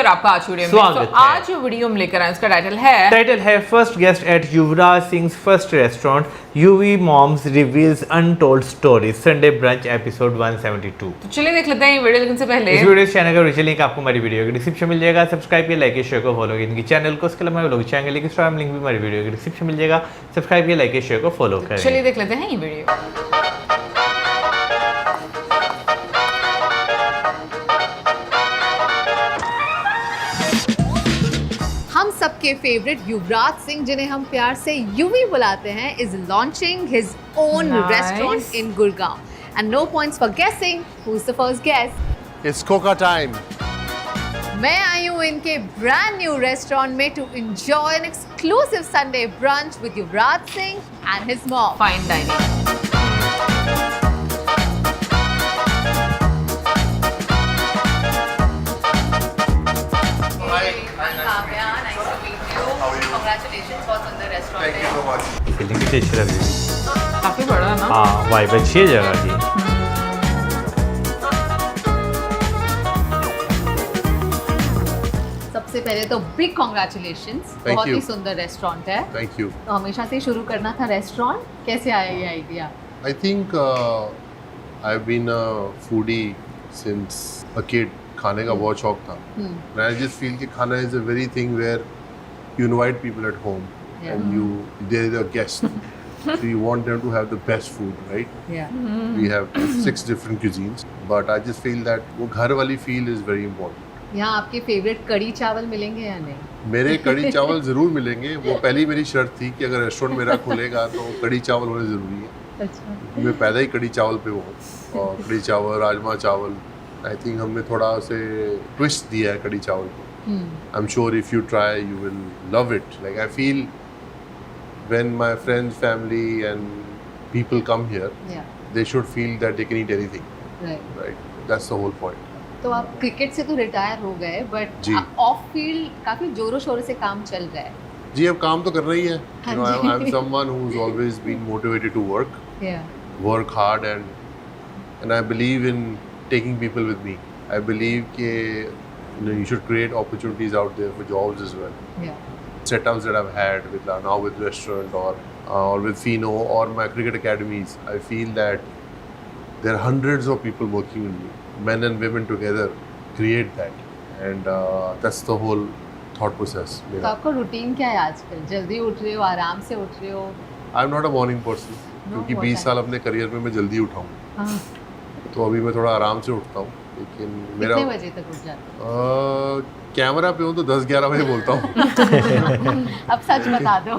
और आपका आज वीडियो में। स्वागत तो आज जो वीडियो हम लेकर आए उसका टाइटल है first guest at Yuvraj Singh first restaurant Yuvi mom's reveals untold stories Sunday brunch episode 172। तो चलिए देख लेते हैं ये वीडियो, लेकिन से पहले इस वीडियो चैनल का ओरिजिनल लिंक आपको हमारी वीडियो के डिस्क्रिप्शन मिल जाएगा। सब्सक्राइब किया, लाइक किया, शेयर को फॉलो किया इनकी चैनल को। उसके अलावा लोग चैनल लिंक इंस्टाग्राम लिंक भी हमारी वीडियो के डिस्क्रिप्शन मिल जाएगा। सब्सक्राइब किया, लाइक किया, शेयर को फॉलो करें। चलिए देख लेते हैं ये वीडियो। हम सबके फेवरेट युवराज सिंह, जिन्हें हम प्यार से यूवी बुलाते हैं, is launching his own Nice. restaurant in Gurgaon. And no points for guessing who's the first guest. It's Coca time. मैं आई हूँ इनके brand new restaurant में to enjoy an exclusive Sunday brunch with Yuvraj Singh and his mom. Fine dining. Congratulations for सुंदर restaurant. Feeling कितनी अच्छी लग रही है। काफी बड़ा है ना। हाँ, वाइब अच्छी है जगह की। सबसे पहले तो बिग कॉन्ग्रेचुलेशंस, Thank बहुत ही you. सुंदर रेस्टोरेंट है। Thank you. तो हमेशा से ही शुरू करना था रेस्टोरेंट, कैसे आया ये idea? I think I've been a foodie since a kid. खाने का बहुत शौक था. And I just feel कि खाना is a very thing where you invite people at home and they're a guest. So you want them to have the best food, right? We have 6 different cuisines, but I just feel that वो घर वाली feel is very important. यहाँ आपके favourite कड़ी चावल मिलेंगे या नहीं? मेरे कड़ी चावल ज़रूर मिलेंगे. वो पहली मेरी शर्त थी कि अगर रेस्टोरेंट मेरा खुलेगा तो कड़ी चावल होने ज़रूरी है. अच्छा। मैं पैदा ही कड़ी चावल पे हूँ. और कड़ी चावल, राजमा चावल, आई थिंक हमने थोड़ा उसे ट्विस्ट दिया है कड़ी चावल को. I am sure if you try you will love it. Like I feel when my friends, family and people come here, they should feel that they can eat anything, right? That's the whole point. तो आप cricket से तो retire हो गए, but ji. Of field काफी जोरों शोरों से काम चल रहा है. जी, अब काम तो करना ही है. हाँ You know, ji. I'm someone who's always been motivated to work hard, and I believe in taking people with me. I believe that you should create opportunities out there for jobs as well. Setups that I've had with now with restaurant or with Fino or my cricket academies, I feel that there are hundreds of people working with me, men and women together create that, and that's the whole thought process. तो आपका routine क्या है आजकल? जल्दी उठ रहे हो, आराम से उठ रहे हो? I'm not a morning person, क्योंकि what 20 time? साल अपने करियर में मैं जल्दी उठा हूँ. हाँ. तो अभी मैं थोड़ा आराम से उठता हूँ, लेकिन मेरा कितने बजे तक उठ जाते हो? कैमरा पे हूँ तो 10-11 बजे बोलता हूँ. अब सच बता दो.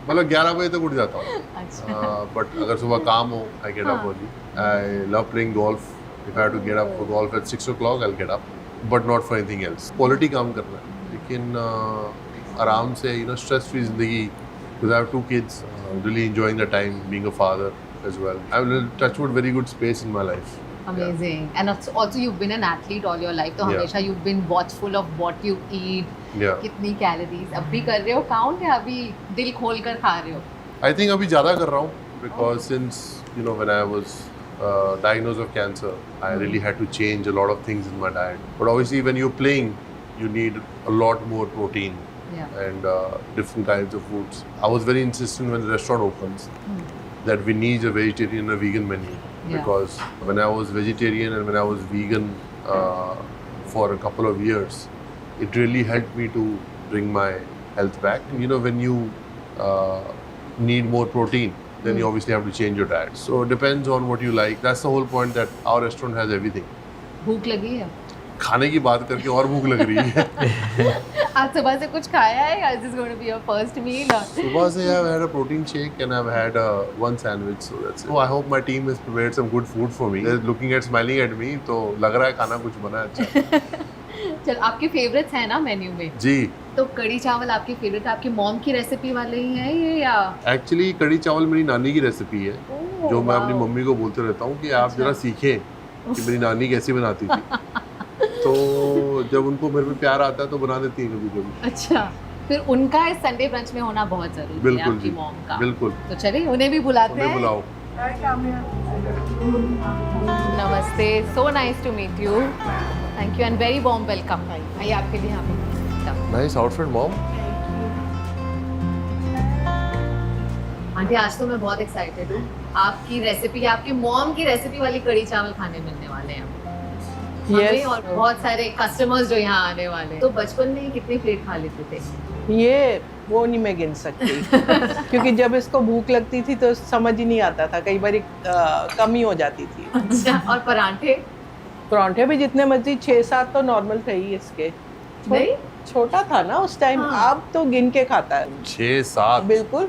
मतलब 11 बजे तक उठ जाता हूँ. अच्छा. बट अगर सुबह काम हो, I get up early. I love playing golf. If I have to get up for golf at 6 o'clock, I'll get up. But not for anything else. Quality काम करना है. लेकिन आराम से, stress free जिंदगी. Because I have 2 kids. Really enjoying the time being a father as well. I have a touch wood very good space in my life. Amazing. And also you've been an athlete all your life, तो Yeah. हमेशा you've been watchful of what you eat, Yeah. कितनी calories. अब भी कर रहे हो count या अभी दिल खोल कर खा रहे हो? I think अभी ज़्यादा कर रहा हूँ because since when I was diagnosed of cancer, I really had to change a lot of things in my diet. But obviously when you're playing, you need a lot more protein and different kinds of foods. I was very insistent when the restaurant opens that we need a vegetarian and a vegan menu. Because when I was vegetarian and when I was vegan for a couple of years, it really helped me to bring my health back. When you need more protein, then you obviously have to change your diet. So it depends on what you like. That's the whole point, that our restaurant has everything. भूख लगी है? खाने की बात करके और भूख लग रही है. आज सुबह से कुछ खाया है या is this going to be your first meal? सुबह से I've had a protein shake and I've had one sandwich, so that's it. So I hope my team has prepared some good food for me. They're looking at, smiling at me, तो लग रहा है खाना कुछ बना है अच्छा. चल, आपके फेवरेट्स हैं ना मेन्यू में? जी. तो कड़ी चावल आपकी फेवरेट, आपकी मॉम की रेसिपी वाले ही है ये या? एक्चुअली कड़ी चावल मेरी नानी की रेसिपी है, जो मैं अपनी wow. मम्मी को बोलते रहता हूँ कि आप जरा सीखें कि मेरी नानी कैसी बनाती थी. तो जब उनको मेरे पे प्यार आता है तो बना देती है कभी कभी. अच्छा, फिर उनका इस संडे ब्रंच में होना बहुत जरूरी है, बिल्कुल आपकी जी, मॉम का. बिल्कुल. तो चलिए उन्हें भी बुलाते उन्हें हैं. बुलाओ. नमस्ते, so nice to meet you. Thank you and very warm welcome. आइए आपके लिए यहाँ पे। Nice outfit, mom. आंटी आज तो मैं बहुत एक्साइटेड हूँ। आपकी रेसिपी, आपकी मॉम की रेसिपी वाली कड़ी चावल खाने मिलने वाले हैं हमें और बहुत सारे कस्टमर्स जो यहाँ आने वाले हैं। तो बचपन में कितनी प्लेट खा लेते थे? ये वो नहीं मैं गिन सकती क्योंकि जब इसको भूख लगती थी तो समझ ही नहीं आता था, कई बार कमी हो जाती थी। अच्छा, और परांठे? परांठे भी जितने मर्जी 6-7 तो नॉर्मल थे ही इसके। नहीं, छोटा था ना उस टाइम। हाँ। अब तो गिन के खाता है 6-7. बिल्कुल।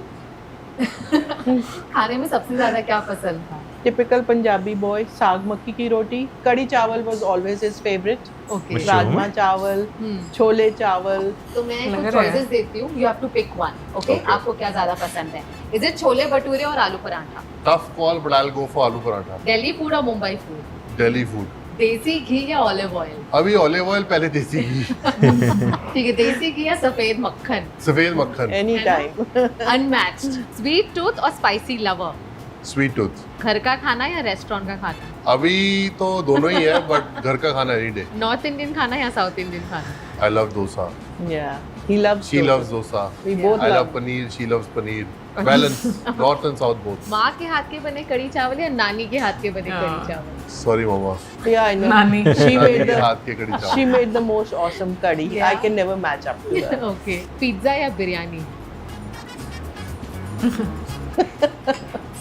खाने में सबसे ज्यादा क्या पसंद था? टिपिकल पंजाबी बॉय, साग मक्की की रोटी, कड़ी चावल was always his favourite. Okay, rajma चावल, छोले चावल। तो मैं लग कुछ रहा है। चॉइसेस देती हूँ, you have to pick one. Okay, आपको क्या ज्यादा पसंद है? इज इट छोले भटूरे और आलू paratha? Tough call, but I'll go for aloo paratha. Delhi food और मुंबई फूड? Delhi food. देसी घी या ऑलिव ऑयल? अभी ऑलिव ऑयल, पहले देसी घी. ठीक है, देसी घी या सफेद मक्खन? सफेद मक्खन. Any time. Unmatched. Sweet tooth और स्पाइसी लवर? Sweet tooth. घर का खाना या रेस्टोरेंट का खाना? अभी तो दोनों ही है, बट घर का खाना एनी डे. नॉर्थ इंडियन खाना या साउथ इंडियन खाना? I love dosa. Yeah, he loves She dosa. loves dosa. We both I love love. paneer. She loves paneer. Balance. North and south both. माँ के हाथ के बने कड़ी चावल या नानी के हाथ के बने हाँ। कड़ी चावल? Sorry, mama. Yeah, I know. नानी। She नानी made के the हाथ के कड़ी चावल. she made the most awesome curry. Yeah. I can never match up to her. Okay, pizza या biryani?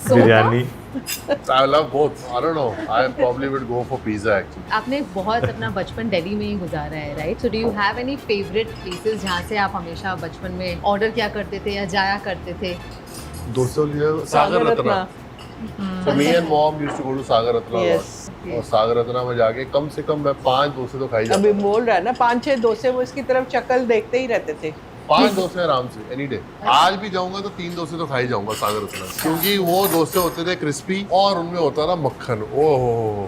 Biryani. I love both. I don't know. I probably would go for pizza actually. आपने बहुत अपना बचपन दिल्ली में ही गुजारा है, right? So do you have any favourite places जहाँ से आप हमेशा बचपन में ऑर्डर क्या करते थे या जाया करते थे? दोस्तों लिए Sagar Ratna. So me and mom used to go to Sagar Ratna a Yes. lot. और सागर रत्ना में जाके कम से कम मैं 5 डोसे तो खाई अभी जाता. बोल रहा है ना 5-6 डोसे, वो इसकी तरफ शक्ल देखते ही रहते थे। 5 डोसे आराम से एनी डे. आज भी जाऊंगा तो 3 डोसे तो खाई जाऊंगा सागर रत्ना, क्योंकि वो डोसे होते थे क्रिस्पी और उनमें होता था मक्खन. ओह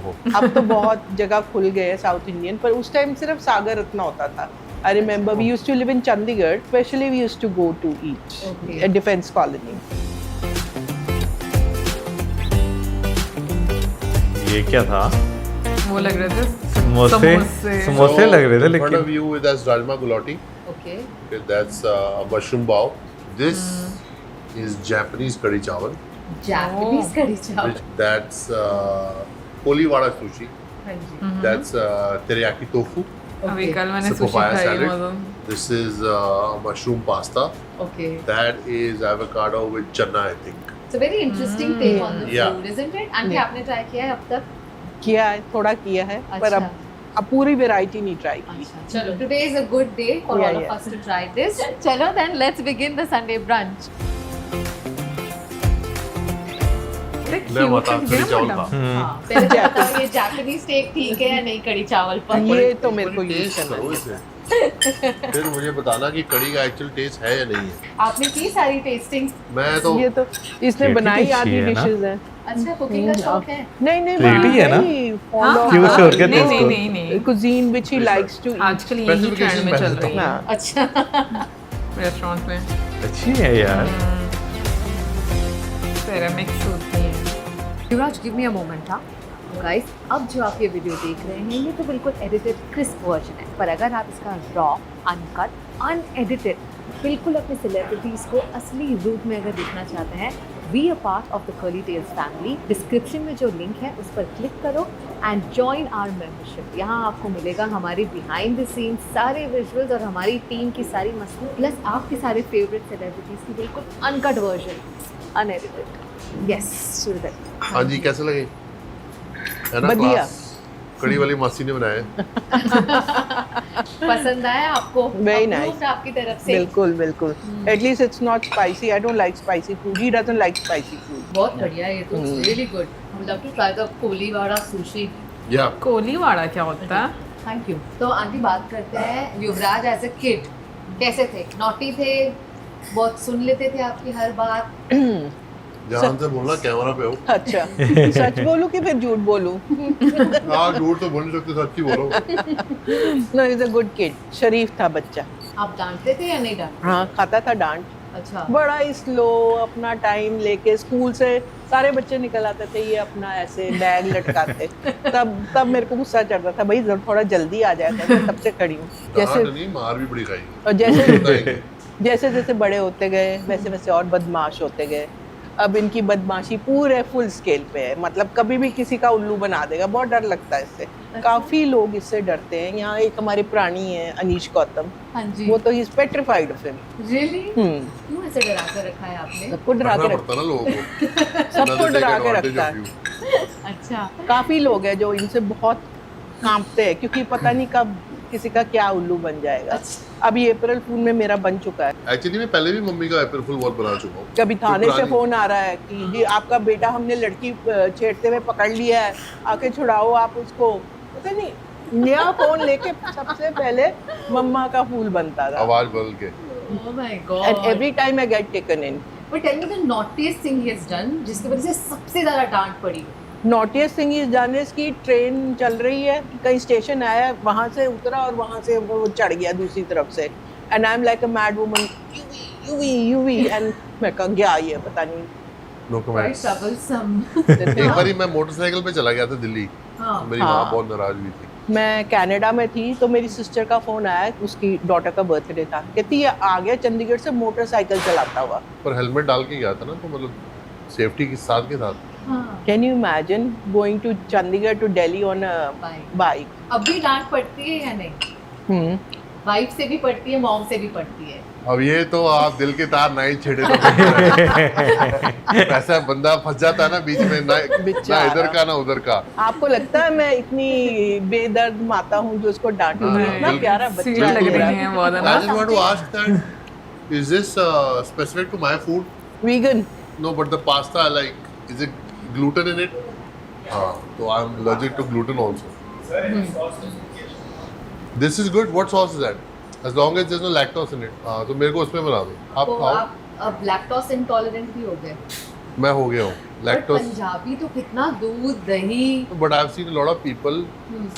हो. अब तो बहुत जगह खुल गए हैं साउथ इंडियन, पर उस टाइम सिर्फ सागर रत्ना होता था। I remember we used to live in Chandigarh, especially we used to go to eat Okay. at Defence Colony. ये क्या था? वो लग रहे थे समोसे। समोसे लग रहे थे In front of लेकिन। you that's rajma gulati. Okay, Okay, that's a mushroom bao. This is Japanese curry chawal. Japanese कड़ी चावल? Which that's koliwada sushi. हाँ जी। That's teriyaki tofu. अभी कल मैंने It's a सुशी papaya खाई salad. मज़ा। This is mushroom pasta. ओके, That is avocado with chana, I think. So very interesting take on the Yeah. Food, isn't it? Aunty, आपने try किया है अब तक? किया है, थोड़ा किया है, पर अच्छा। अब पूरी वैरायटी नहीं ट्राई की। अच्छा, चलो, today is a good day for Yeah, all of yeah. Us to try this. चलो then let's begin the Sunday brunch. मैं बता कड़ी चावल था. हाँ, पहले तो बताओ ये जापानीज टेक ठीक है या नहीं कड़ी चावल पर? ये तो मेरे को यूज टेस्ट करना करो है। इसे. फिर मुझे बताना कि कड़ी का एक्चुअल टेस्ट है या नहीं है. आपने की सारी टेस्टिंग? मैं तो ये तो इसने ये भी बनाई अच्छी आधी है ना? डिशेस हैं। अच्छा, कुकिंग का शौक है? नहीं नहीं Pretty वहाँ है ना? नहीं, हाँ, follow क्यों her शोर के नहीं दोस्तों? नहीं नहीं नहीं cuisine which he likes to eat। आजकल यही ट्रेंड में चल रही है हाँ। अच्छा, रेस्टोरेंट में। अच्छी है यार। सेरेमिक्स होती है। युवराज, गिव मी अ मोमेंट। हाँ गाइस, अब जो आप ये वीडियो देख रहे हैं ये तो बिल्कुल एडिटेड क्रिस्प वर्जन है, पर अगर आप इसका रॉ, अनकट, अनएडिटेड बिल्कुल अपने सेलिब्रिटीज़ को असली रूप में अगर देखना चाहते हैं, we a part of the curly tails family. Description में जो लिंक है उस पर क्लिक करो एंड जॉइन आवर मेंबरशिप। यहाँ आपको मिलेगा हमारे बिहाइंड द सीन सारे विजुअल्स और हमारी टीम की सारी मस्ती, प्लस आपके सारे फेवरेट सेलिब्रिटीज़ की बिल्कुल अनकट वर्जन, अनएडिटेड। यस, शुरू करें। हाँ जी, कैसे लगे? है ना बढ़िया। क्लास? कड़ी वाली मासी ने बनाया है. पसंद आया आपको? Very nice. Approved आपकी तरफ से? बिल्कुल बिल्कुल। At least it's not spicy. I don't like spicy food. He doesn't like spicy food. बहुत बढ़िया, ये तो रियली गुड। हम love to try the Koliwada sushi. या कोलीवाड़ा क्या होता है? Thank you. तो आंटी, बात करते हैं युवराज एज अ किड कैसे थे? नॉटी थे? बहुत सुन लेते थे आपकी हर बात? ध्यान से बोलना, कैमरा पे हो. अच्छा, सच बोलूं कि फिर झूठ बोलूं? हाँ, झूठ तो बोल नहीं सकते, सच्ची बोलो. No, he's a good kid. शरीफ था बच्चा। आप डांटते थे या नहीं डांटते? हाँ, खाता था डांट। अच्छा बड़ा ही स्लो अपना टाइम लेके स्कूल से सारे बच्चे निकल आते थे, ये अपना ऐसे बैग लटकाते। तब मेरे को गुस्सा चढ़ता था, भाई थोड़ा जल्दी आ जाता था, तब से खड़ी हूँ। जैसे नहीं, मार भी बड़ी खाई और बताएंगे। जैसे जैसे बड़े होते गए वैसे वैसे और बदमाश होते गए। अब इनकी बदमाशी पूरे फुल स्केल पे है, मतलब कभी भी किसी का उल्लू बना देगा, बहुत डर लगता है इससे। काफी लोग इससे डरते हैं। यहाँ एक हमारे प्राणी है अनीश गौतम, हाँ जी वो तो is petrified of him. Really क्यों ऐसे डरा कर रखा है आपने? सबको डरा के पड़ता ना लोगों को, सबको डरा के रखता है। अच्छा काफी लोग हैं जो इनसे बहुत कांपते हैं, क्योंकि पता नहीं कब किसी का क्या उल्लू बन जाएगा। अभी अप्रैल फूल में मेरा बन चुका है। एक्चुअली मैं पहले भी मम्मी का अप्रैल फूल बहुत बना चुका हूँ। कभी थाने से पुरानी- फोन आ रहा है कि जी आपका बेटा हमने लड़की छेड़ते हुए पकड़ लिया है, आके छुड़ाओ आप उसको। पता नहीं, नया फोन लेके सबसे पहले मम्मा का फूल बनता था। आवाज बदल के। Oh my and god every time I get taken in. But tell me the naughtiest thing he has done जिसकी वजह से सबसे ज्यादा डांट पड़ी। Naughtiest thing is done is की ट्रेन चल रही है, कहीं स्टेशन आया, वहाँ से उतरा और वहाँ से वो चढ़ गया दूसरी तरफ से। And I am like a mad woman, UV and मैं कहा क्या ये पता नहीं। Know quite comments. ट्रबलसम। एक बारी मैं मोटरसाइकिल पे चला गया था दिल्ली, हाँ मेरी हाँ। माँ बहुत नाराज हुई थी। मैं कनाडा में थी तो मेरी सिस्टर का फोन आया, उसकी डॉटर का बर्थडे था, कहती है आ गया चंडीगढ़ से मोटरसाइकिल चलाता हुआ। पर हेलमेट डाल के गया था ना, तो मतलब सेफ्टी के साथ के साथ। हाँ can you imagine going to Chandigarh to Delhi on a Bike. Bike? अभी डांट पड़ती है या नहीं? वाइफ से भी पड़ती है, मॉम से भी पड़ती है। अब ये तो आप दिल के तार नहीं छेड़े तो बेहतर है। ऐसा बंदा फंस जाता है ना बीच में, ना बेचारा। इधर का ना उधर का। आपको लगता है मैं इतनी बेदर्द माता हूँ जो उसको डांटूं? हाँ, इतना प्यारा स्वीट बच्चा लग है रही है बहुत, है I ना? just want to ask that, is this specific to my food? Vegan. No, but the pasta I like, is it gluten in it? हाँ, तो I'm allergic to gluten also. This is good. What sauce is that? As long as there's no lactose in it. हाँ, तो मेरे को उसमें बना दो। आप तो खाओ। आप अब लैक्टोस इंटॉलरेंट भी हो गए। मैं हो गया हूँ But lactose. पंजाबी तो कितना दूध दही। But I've seen a lot of people,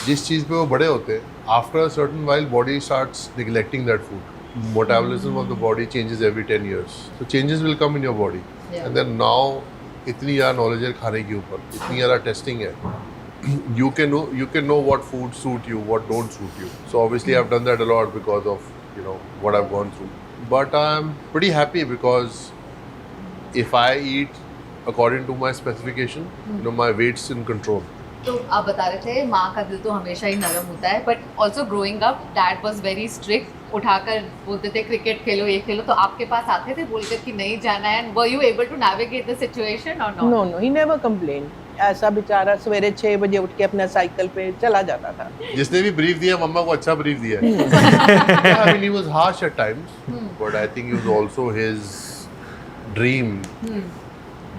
जिस चीज़ पे वो बड़े होते हैं, after a certain while body starts neglecting that food. Metabolism of the body changes every 10 years. So changes will come in your body. Yeah. And then now इतनी ज़्यादा knowledge है खाने के ऊपर, इतनी ज़्यादा टेस्टिंग है. You can know what food suit you, what don't suit you. So obviously I've done that a lot because of what I've gone through. But I'm pretty happy because if I eat according to my specification, my weight's in control. तो आप बता रहे थे माँ का दिल तो हमेशा ही नरम होता है, but also growing up dad was very strict, उठाकर बोलते थे क्रिकेट खेलो ये खेलो, तो आपके पास आते थे बोलकर कि नहीं जाना है, were you able to navigate the situation or not? No he never complain. ऐसा बेचारा सवेरे 6 बजे उठ के अपना साइकिल पे चला जाता था। जिसने भी ब्रीफ दिया मम्मा को अच्छा ब्रीफ दिया है. Yeah, I mean he was harsh at times, but I think it was also his dream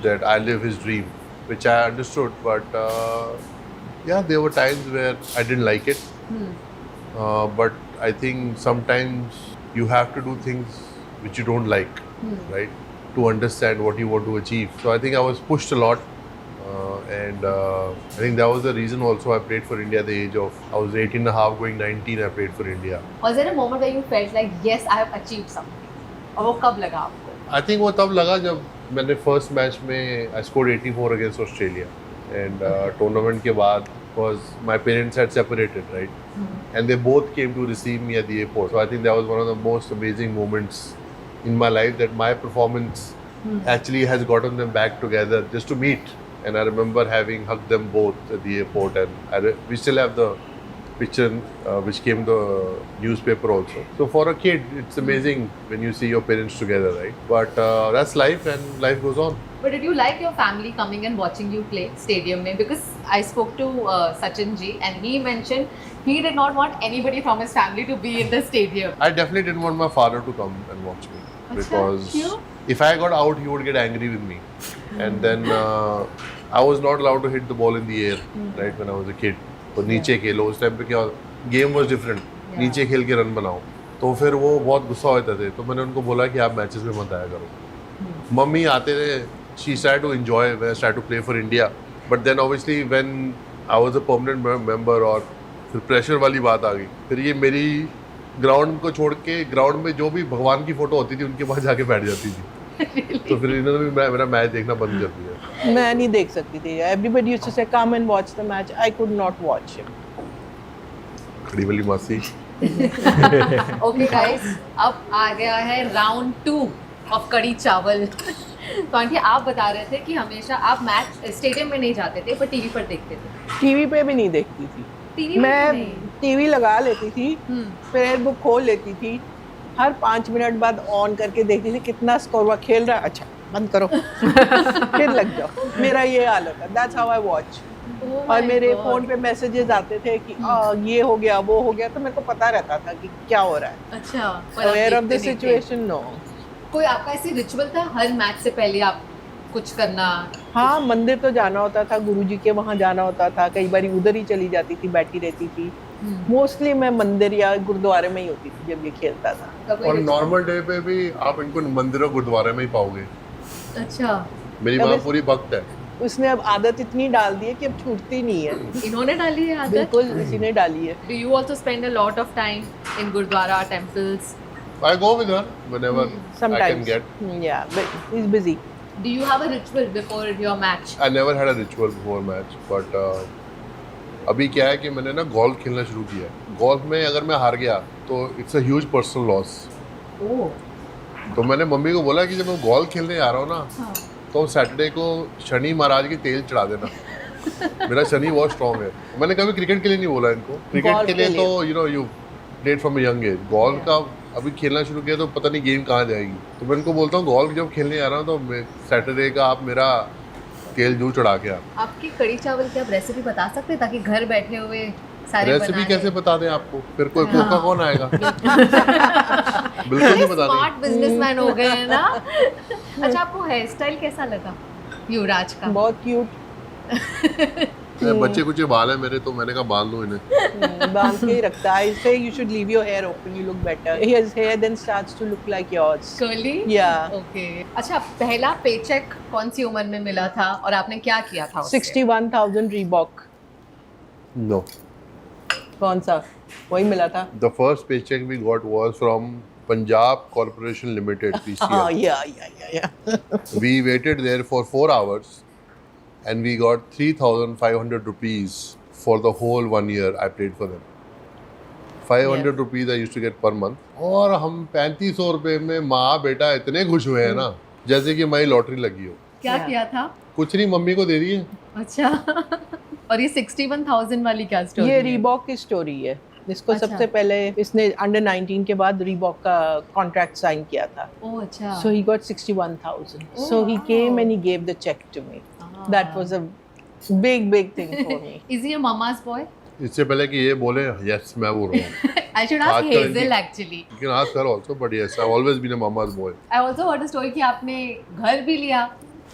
that I live his dream, which I understood. But yeah, there were times where I didn't like it. But I think sometimes you have to do things which you don't like, right? To understand what you want to achieve. So I think I was pushed a lot. And I think that was the reason also I played for India at the age of, I was 18 and a half going 19, I played for India. Was there a moment where you felt like yes I have achieved something? और वो कब लगा आपको? I think वो तब लगा जब मैंने फर्स्ट मैच में I scored 84 against Australia. And tournament के बाद was my parents had separated, right? And they both came to receive me at the airport. So I think that was one of the most amazing moments in my life, that my performance actually has gotten them back together just to meet. And I remember having hugged them both at the airport, and we still have the picture which came the newspaper also. So for a kid, it's amazing when you see your parents together, right? But that's life, and life goes on. But did you like your family coming and watching you play stadium में? Because I spoke to Sachin ji and he mentioned he did not want anybody from his family to be in the stadium. I definitely didn't want my father to come and watch me, because क्यों? if I got out, he would get angry with me. And then I was not allowed to hit the ball in the air, right, when I was a kid. तो नीचे खेलो, उस time पे क्या game was different, नीचे खेल के run बनाओ. तो फिर वो बहुत गुस्सा होते थे, तो मैंने उनको बोला कि आप मैचेस में मत आया करो. मम्मी आते थे, she started to enjoy when I started to play for India. But then obviously when I was a permanent member, और फिर प्रेशर वाली बात आ गई, फिर ये मेरी ग्राउंड को छोड़ के ग्राउंड में जो भी भगवान की फोटो होती थी उनके पास जाके बैठ जाती थी। तो फिर इन्होंने भी मेरा मैच देखना बंद कर दिया। मैं नहीं देख सकती थी। एवरीबॉडी यूज्ड टू से come and watch the match, I could not watch him. खड़ी वाली मासी। ओके गाइस, अब आ गया है राउंड 2 ऑफ कड़ी चावल। तो आंटी आप बता रहे थे कि हमेशा आप मैच स्टेडियम में नहीं जाते थे पर टीवी पर देखते थे। टीवी पे भी नहीं देखती थी। टीवी मैं टीवी लगा लेती थी, फिर बुक खोल लेती थी, हर 5 मिनट बाद ऑन करके देखती थी कितना स्कोर हुआ, खेल रहा है, अच्छा बंद करो फिर लग जाओ। मेरा ये हाल होता, दैट्स हाउ आई वॉच। और मेरे फोन पे मैसेजेस आते थे कि ये हो गया वो हो गया, तो मेरे को पता रहता था कि क्या हो रहा है। अच्छा, aware of the situation. No, कोई आपका ऐसी रिचुअल था हर मैच से पहले आप कुछ करना? हाँ, मंदिर तो जाना होता था, गुरुजी के वहाँ जाना होता था, कई बार उधर ही चली जाती थी, बैठी रहती थी। मोस्टली मैं मंदिर या गुरुद्वारे में ही होती थी जब ये खेलता था। और नॉर्मल डे पे भी आप इनको मंदिर और गुरुद्वारे में ही पाओगे। अच्छा, मेरी माँ पूरी भक्त है। उसने अब आदत इतनी डाल दी है कि अब छूटती नहीं है। इन्होंने डाली है आदत? बिल्कुल, इसी ने डाली है। Do you also spend a lot of time in Gurdwara temples? I go with her whenever I can Sometimes. get. Yeah, but he's busy. Do you have a ritual before your match? I never had a ritual before match, but अभी क्या है कि मैंने ना golf खेलना शुरू किया है। गोल्फ में अगर मैं हार गया तो it's a huge personal loss. तो मैंने मम्मी को बोला कि जब मैं गोल्फ खेलने आ रहा हूँ ना, तो सैटरडे को शनि महाराज की तेल चढ़ा देना। मेरा शनि बहुत स्ट्रॉन्ग है। मैंने कभी क्रिकेट के लिए नहीं बोला इनको, क्रिकेट के लिए तो you played from a young age. Golf का अभी खेलना शुरू किया तो पता नहीं गेम कहाँ जाएगी। तो मैं इनको बोलता हूँ गोल्फ जब खेलने आ रहा हूँ तो सैटरडे का आप मेरा तेल जरूर चढ़ा के आप। आपकी कड़ी चावल की आप रेसिपी बता सकते हैं ताकि घर बैठे हुए सारे रेसिपी कैसे बता दें आपको? फिर कोई कोका कौन आएगा? बिल्कुल नहीं बता दें। स्मार्ट बिजनेसमैन हो गए हैं ना। अच्छा, आपको हेयर स्टाइल कैसा लगा युवराज का? बहुत क्यूट। बच्चे कुछ बाल है मेरे, तो मैंने कहा बांध लो इन्हें। बांध के ही रखता है। I say you should leave your hair open, you look better. His hair then starts to look like yours. Curly? Yeah. Okay. अच्छा, पहला पेचेक कौन सी उम्र में मिला था और आपने क्या किया था उससे? 61,000 Reebok. No. कौन सा? वही मिला था। The first paycheck we got was from Punjab Corporation Limited, PCL. Yeah. We waited there for 4 hours and we got 3,500 rupees for the whole 1 year I played for them. 500 rupees I used to get per month. और हम 3500 रुपए में माँ बेटा इतने खुश हुए हैं ना, जैसे कि हमारी लॉटरी लगी हो। क्या किया था? कुछ नहीं, मम्मी को दे दिए। अच्छा। और ये 61,000 वाली क्या स्टोरी? ये रीबॉक की स्टोरी है। इसको अच्छा। सबसे पहले इसने अंडर 19 के बाद रीबॉक का कॉन्ट्रैक्ट साइन किया था। ओह अच्छा। So he got 61,000. So he came and he gave the check to me. That was a big thing for me. Is he a mama's boy? इससे पहले कि ये बोले यस मैं बोल रहा हूँ। I should ask आजकल Hazel की- actually. You can ask her also, but yes, I've always been a mama's boy. I also heard a story कि आपने घर भी लिया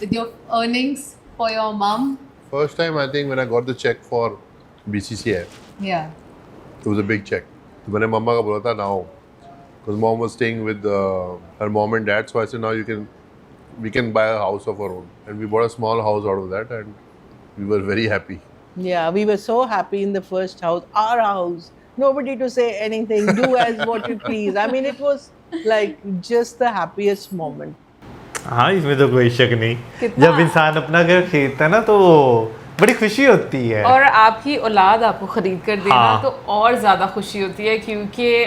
with your earnings for your mom. First time I think when I got the check for BCCI, Yeah. it was a big check. तो मैंने मम्मा का बोला था now, because mom was staying with her mom and dad, so I said now we can buy a house of our own, and we bought a small house out of that, and we were very happy. Yeah, we were so happy in the first house, our house. Nobody to say anything, do as what you please. I mean, it was like just the happiest moment. हाँ, इसमें तो कोई शक नहीं। जब इंसान अपना घर खरीदता है ना तो बड़ी खुशी होती है। और आपकी औलाद आपको खरीद कर देना हाँ। तो और ज़्यादा खुशी होती है, क्योंकि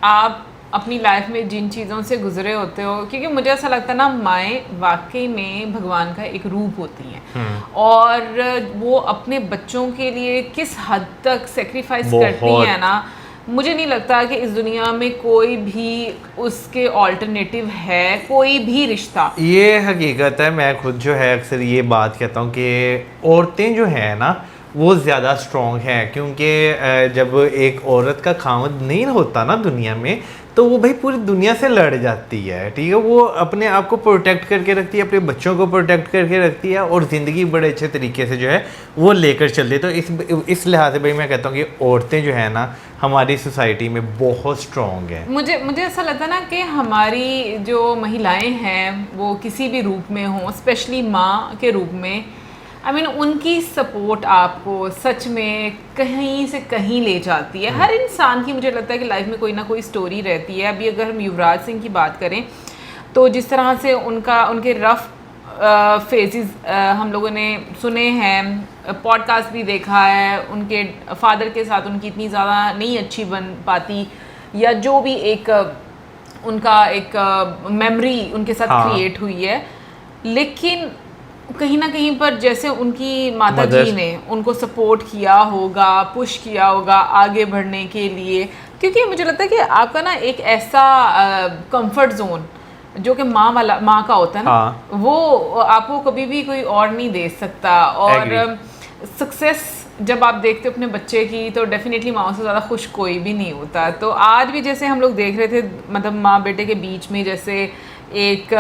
आप अपनी लाइफ में जिन चीज़ों से गुजरे होते हो, क्योंकि मुझे ऐसा लगता है ना माएँ वाकई में भगवान का एक रूप होती हैं और वो अपने बच्चों के लिए किस हद तक सेक्रीफाइस करती हैं ना, मुझे नहीं लगता कि इस दुनिया में कोई भी उसके ऑल्टरनेटिव है, कोई भी रिश्ता। ये हकीकत है। मैं खुद जो है अक्सर ये बात कहता हूँ कि औरतें जो है ना वो ज़्यादा स्ट्रॉन्ग हैं, क्योंकि जब एक औरत का खामद नहीं होता ना दुनिया में तो वो भाई पूरी दुनिया से लड़ जाती है। ठीक है, वो अपने आप को प्रोटेक्ट करके रखती है, अपने बच्चों को प्रोटेक्ट करके रखती है और ज़िंदगी बड़े अच्छे तरीके से जो है वो लेकर चलती है। तो इस लिहाज से भाई मैं कहता हूँ कि औरतें जो है ना हमारी सोसाइटी में बहुत स्ट्रॉन्ग है। मुझे ऐसा लगता है ना कि हमारी जो महिलाएं हैं वो किसी भी रूप में हों, स्पेशली माँ के रूप में, आई मीन उनकी सपोर्ट आपको सच में कहीं से कहीं ले जाती है। हर इंसान की मुझे लगता है कि लाइफ में कोई ना कोई स्टोरी रहती है। अभी अगर हम युवराज सिंह की बात करें तो जिस तरह से उनके रफ फेजेस हम लोगों ने सुने हैं, पॉडकास्ट भी देखा है, उनके फादर के साथ उनकी इतनी ज़्यादा नहीं अच्छी बन पाती, या जो भी एक उनका एक मेमोरी उनके साथ क्रिएट हुई है, लेकिन कहीं ना कहीं पर जैसे उनकी माता जी ने उनको सपोर्ट किया होगा, पुश किया होगा आगे बढ़ने के लिए, क्योंकि मुझे लगता है कि आपका ना एक ऐसा कंफर्ट जोन जो कि माँ का होता है ना, वो आपको कभी भी कोई और नहीं दे सकता। और सक्सेस जब आप देखते हो अपने बच्चे की तो डेफिनेटली माँ से ज़्यादा खुश कोई भी नहीं होता। तो आज भी जैसे हम लोग देख रहे थे, मतलब माँ बेटे के बीच में जैसे एक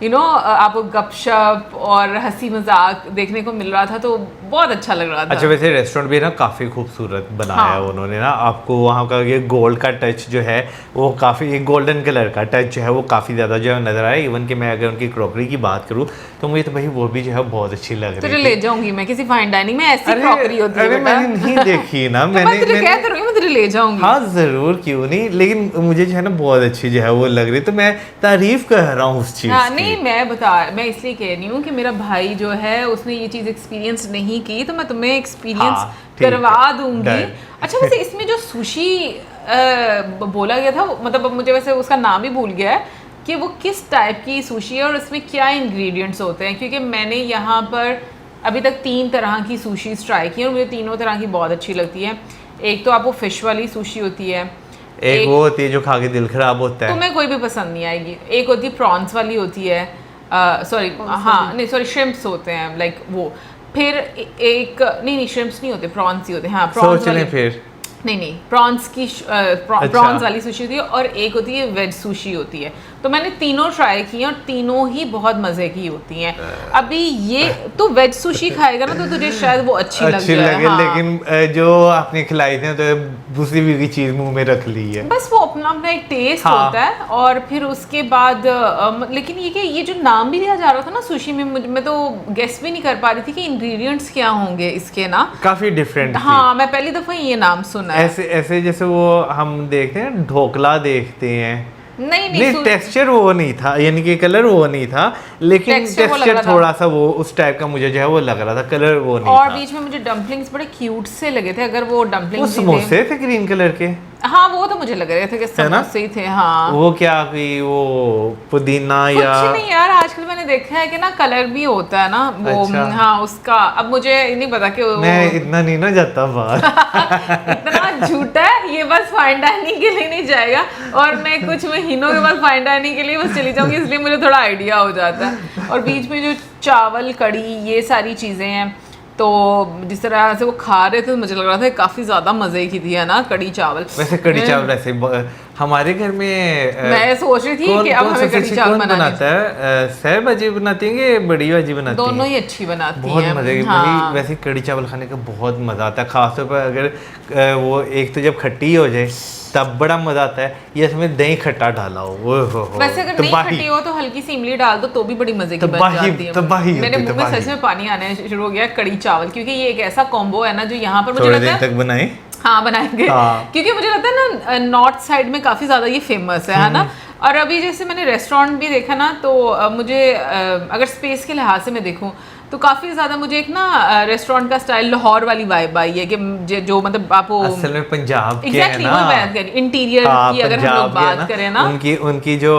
आपको गपशप और हंसी मजाक देखने को मिल रहा था, तो बहुत अच्छा लग रहा था। अच्छा, वैसे रेस्टोरेंट भी ना काफ़ी खूबसूरत बनाया है उन्होंने ना, आपको वहाँ का ये गोल्ड का टच जो है वो काफ़ी, एक गोल्डन कलर का टच जो है वो काफ़ी ज़्यादा जो है नज़र आया। इवन कि मैं अगर उनकी क्रॉकरी की बात करूँ तो मुझे तो भाई वो भी जो है बहुत अच्छी लग रही है। ले जाऊंगी मैं किसी फाइन डाइनिंग में, ऐसी क्रॉकरी होती है। मैंने नहीं देखी ना, मैंने ले जाऊंगी। हाँ जरूर, क्यों नहीं, लेकिन मुझे जो है ना बहुत अच्छी जो है वो लग रही, तो मैं तारीफ कर रहा हूँ उस चीज़ की। नहीं, मैं इसलिए कह रही हूँ कि मेरा भाई जो है उसने ये चीज़ एक्सपीरियंस नहीं की, तो मैं तुम्हें एक्सपीरियंस करवा दूंगी। अच्छा, वैसे इसमें जो सुशी बोला गया था, मतलब मुझे वैसे उसका नाम ही भूल गया है कि वो किस टाइप की सुशी है और उसमें क्या इंग्रेडिएंट्स होते हैं, क्योंकि मैंने यहाँ पर अभी तक 3 तरह की सुशी ट्राई की और मुझे तीनों तरह की बहुत अच्छी लगती है। एक तो आपको फिश वाली सुशी होती है, एक वो होती है जो खा के दिल खराब होता है, तुम्हें कोई भी पसंद नहीं आएगी। एक होती है प्रॉन्स वाली होती है, श्रिम्प्स होते हैं लाइक वो। फिर एक नहीं श्रिम्प्स नहीं होते, प्रॉन्स ही होते हैं। हाँ, प्रॉन्स वाली फिर नहीं प्रॉन्स की प्रॉन्स वाली सुशी होती है, और एक होती है वेज सुशी होती है। तो मैंने तीनों ट्राई की और तीनों ही बहुत मजे की होती हैं। अभी ये तो वेज सुशी खाएगा ना तो तुझे शायद वो अच्छी लगे, हाँ। लेकिन जो आपने खिलाई थी तो दूसरी भी चीज मुंह में रख ली है, बस वो अपना अपना एक टेस्ट होता है। और फिर उसके बाद लेकिन ये जो नाम भी लिया जा रहा था ना सुशी में, मैं तो गेस भी नहीं कर पा रही थी कि इंग्रेडिएंट्स क्या होंगे इसके ना, काफी डिफरेंट। हाँ, मैं पहली दफा ये नाम सुना है। ऐसे जैसे वो हम देखते हैं ढोकला देखते हैं, नहीं टेक्सचर वो नहीं था, यानी कि कलर वो नहीं था, लेकिन टेक्सचर थोड़ा सा वो उस टाइप का मुझे जो है वो लग रहा था, कलर वो नहीं और था। बीच में मुझे डम्पलिंग्स बड़े क्यूट से लगे थे। अगर वो डम्पलिंग्स समोसे थे ग्रीन कलर के, हाँ वो तो मुझे लग रहे थे कि समोसे ही थे। हाँ, वो क्या कोई वो पुदीना या कुछ नहीं यार, आजकल मैंने देखा है कि ना कलर भी होता है ना वो। अच्छा। हाँ, उसका अब मुझे नहीं पता कि मैं इतना नहीं ना जाता बाहर इतना झूठा है ये, बस फाइन डाइनिंग के लिए नहीं जाएगा और मैं कुछ महीनों के बाद फाइन डाइनिंग के लिए बस चली जाऊंगी, इसलिए मुझे थोड़ा आइडिया हो जाता है। और बीच में जो चावल कड़ी ये सारी चीज़ें हैं, तो जिस तरह से वो खा रहे थे तो मुझे लग रहा था काफ़ी ज़्यादा मज़े की थी, है ना कड़ी चावल। वैसे कड़ी चावल ऐसे हमारे घर में मैं सोच रही थी कि अब हमें कड़ी चावल बनाता है, सह भाजी बनाती है कि बड़ी भाजी बनाती है? दोनों ही अच्छी बनाती बहुत हैं। मजे की। हाँ। वैसे कड़ी चावल खाने का बहुत मज़ा आता है, खासतौर पर अगर वो एक तो जब खट्टी हो जाए तब बड़ा मजा आता है, ये इसमें दही खट्टा डाला हो। वैसे अगर नहीं खट्टी हो तो हल्की सी इमली डाल दो तो भी बड़ी मजे की बन जाती है। मेरे मुंह में सच में पानी आने शुरू हो गया कड़ी चावल, क्योंकि ये एक ऐसा कॉम्बो है ना जो यहाँ पर मुझे लगता है तक बनाए। हाँ, बनाएंगे। हाँ। क्योंकि मुझे लगता है ना नॉर्थ साइड में काफ़ी ज़्यादा ये फेमस है ना। और अभी जैसे मैंने रेस्टोरेंट भी देखा ना, तो मुझे अगर स्पेस के लिहाज से मैं देखूँ तो काफ़ी ज़्यादा मुझे एक ना रेस्टोरेंट का स्टाइल लाहौर वाली वाइब आई है कि जो मतलब आपको असल में पंजाब के exactly, है ना इंटीरियर की अगर हम लोग बात करें ना, उनकी जो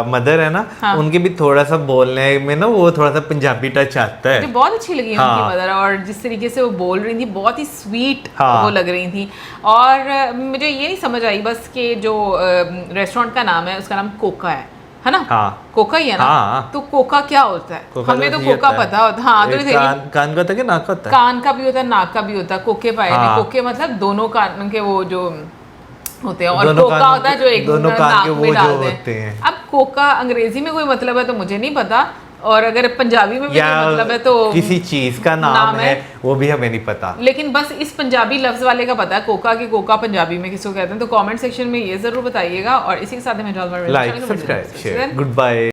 मदर है ना, हाँ। उनके भी थोड़ा सा बोलने में ना वो थोड़ा सा पंजाबी टच आता है। मुझे बहुत अच्छी लगी हाँ। उनकी मदर, और जिस तरीके से वो बोल रही थी बहुत ही स्वीट हाँ। वो लग रही थी। और मुझे ये नहीं समझ आई बस कि जो रेस्टोरेंट का नाम है उसका नाम कोका है ना। हाँ। कोका ही है ना। हाँ। तो कोका क्या होता है? हमें तो कोका पता होता है। हाँ, तो कान का होता है कि नाक का होता है? कान का भी होता है, नाक का भी होता है। कोके पाए हाँ। कोके मतलब दोनों कान के वो जो होते हैं, और कोका होता है जो एक नाक में डालते हैं। अब कोका अंग्रेजी में कोई मतलब है तो मुझे नहीं पता, और अगर पंजाबी में भी मतलब है तो किसी चीज का नाम है वो भी हमें नहीं पता, लेकिन बस इस पंजाबी लफ्ज वाले का पता है कोका के कोका पंजाबी में किसको कहते हैं। तो कमेंट सेक्शन में ये जरूर बताइएगा, और इसी के साथ में like subscribe share good bye.